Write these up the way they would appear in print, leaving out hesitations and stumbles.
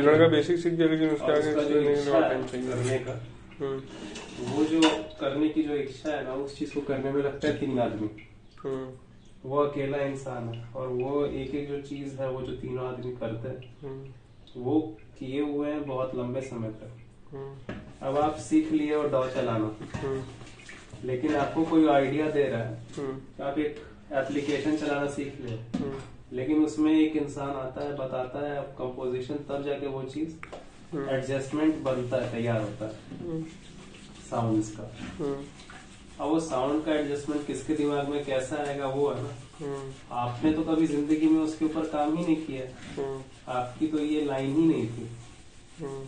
ये लड़का बेसिक सीख गया, लेकिन उसके आगे टाइम करने का, वो जो करने की जो इच्छा है ना, उस चीज को करने में लगता है 3 आदमी। वो अकेला इंसान है, और वो एक एक जो चीज है वो जो तीनों आदमी करते हैं वो किए हुए हैं बहुत लंबे समय तक। अब आप सीख लिए और डॉ चलाना, लेकिन आपको कोई आइडिया दे रहा है, आप एक एप्लीकेशन चलाना सीख ले, लेकिन उसमें एक इंसान आता है, बताता है कंपोजिशन, तब जाके वो चीज एडजस्टमेंट बनता है, तैयार होता है साउंड्स का। अब वो साउंड का एडजस्टमेंट किसके दिमाग में कैसा आएगा वो है ना। आपने तो कभी जिंदगी में उसके ऊपर काम ही नहीं किया, आपकी तो ये लाइन ही नहीं थी।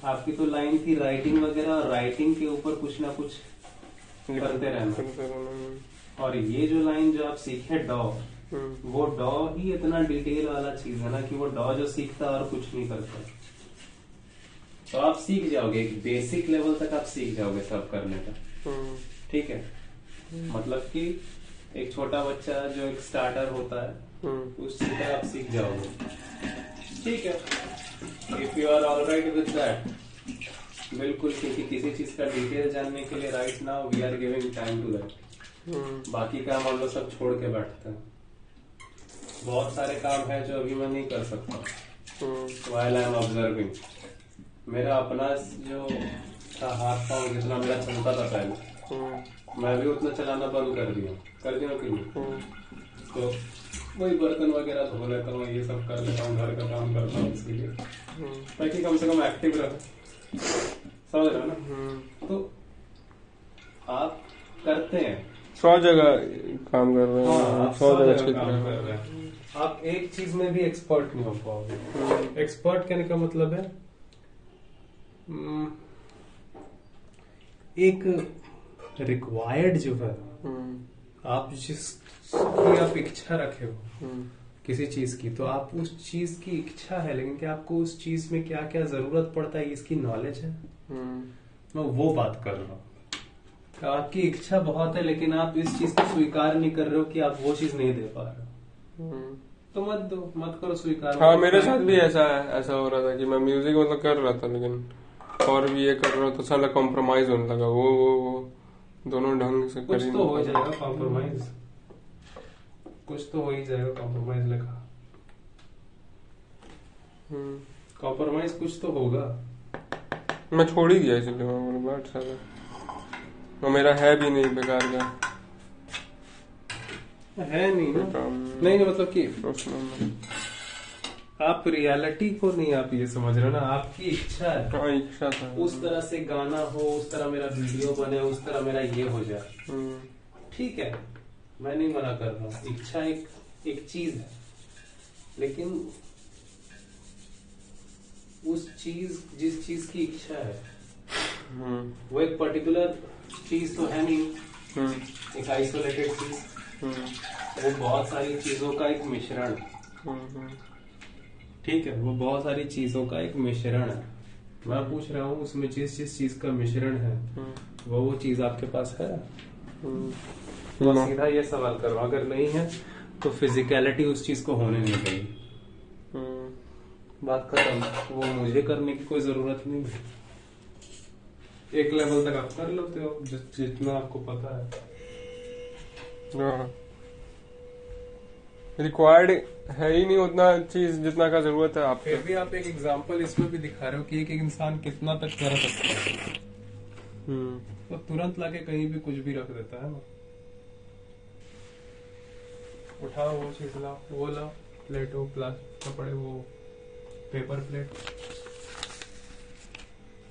आपकी तो लाइन थी राइटिंग वगैरह, और राइटिंग के ऊपर कुछ ना कुछ करते रहना। और ये जो लाइन जो आप सीखे डॉ, वो डॉ ही इतना डिटेल वाला चीज है ना कि वो डॉ जो सीखता और कुछ नहीं करता। तो आप सीख जाओगे, एक बेसिक लेवल तक आप सीख जाओगे सब करने का। ठीक है, मतलब कि एक छोटा बच्चा जो एक स्टार्टर होता है, उस चीज का आप सीख जाओगे। ठीक है, if you are all right with that, बिल्कुल, क्योंकि किसी चीज का डिटेल जानने के लिए right now we are giving time to that. बाकी काम हम लोग सब छोड़ के बैठते हैं। बहुत सारे काम है जो अभी मैं नहीं कर सकता व्हाइल आई एम ऑब्जर्विंग। मेरा अपना जो था हाथ पांव जितना मेरा चलता था पहले, मैं भी उतना चलाना बंद कर दिया कि नहीं। तो वही बर्तन वगैरह धो लेता हूँ, ये सब कर लेता हूँ, घर का काम करता हूँ इसीलिए, ताकि कम से कम एक्टिव रहे। समझ रहे हो ना। तो आप करते हैं 100 जगह काम कर रहे हैं, 100 जगह काम कर रहे हैं, आप एक चीज में भी एक्सपर्ट नहीं हो पाओगे। एक्सपर्ट कहने का मतलब है एक रिक्वायर्ड जो है, आप जिसकी आप इच्छा रखे हो किसी चीज की, तो आप उस चीज की इच्छा है, लेकिन क्या आपको उस चीज में क्या क्या जरूरत पड़ता है इसकी नॉलेज है। मैं वो बात कर रहा हूँ। आपकी इच्छा बहुत है, लेकिन आप इस चीज को स्वीकार नहीं कर रहे हो कि आप वो चीज नहीं दे पा रहे हो, तो मत दो, मत करो स्वीकार। हाँ, मेरे साथ भी ऐसा हो रहा था कि मैं म्यूजिक मतलब कर रहा था, लेकिन और भी ये कर रहा था, साला कॉम्प्रोमाइज होने लगा। वो दोनों ढंग से कुछ तो हो जाएगा कॉम्प्रोमाइज, कुछ तो हो ही जाएगा कॉम्प्रोमाइज। लिखा कॉम्प्रोमाइज कुछ तो होगा। मैं छोड़ ही दिया इसलिए बात साला, वो मेरा है भी नहीं, बेकार का है नहीं ना। नहीं मतलब कि आप रियलिटी को नहीं, आप ये समझ रहे हो ना, आपकी इच्छा है। इच्छा था उस तरह से गाना हो, उस तरह मेरा वीडियो बने, उस तरह मेरा ये हो जाए। ठीक है, मैं नहीं मना कर रहा हूँ, इच्छा एक चीज है, लेकिन उस चीज जिस चीज की इच्छा है वो एक पर्टिकुलर चीज तो है नहीं, एक आइसोलेटेड चीज। वो बहुत सारी चीजों का एक मिश्रण है। ठीक है, वो बहुत सारी चीजों का एक मिश्रण है। मैं पूछ रहा हूँ उसमें जिस चीज का मिश्रण है वो चीज आपके पास है। मैं सीधा ये सवाल कर रहा हूँ, अगर नहीं है तो फिजिकलिटी उस चीज को होने नहीं देगी। बात खत्म। वो मुझे करने की कोई जरूरत नहीं है। एक लेवल तक आप कर लेते हो जितना आपको पता है। रिक्वायर्ड है ही नहीं उतना चीज जितना का जरूरत है आपको। फिर भी आप एक एग्जांपल इसमें भी दिखा रहे हो कि एक इंसान कितना तक कर सकता है। तो तुरंत लाके कहीं भी कुछ भी रख देता है ना। उठाओ वो चीज लाओ, वो लाओ, प्लेट हो, प्लास्टिक कपड़े, वो पेपर प्लेट,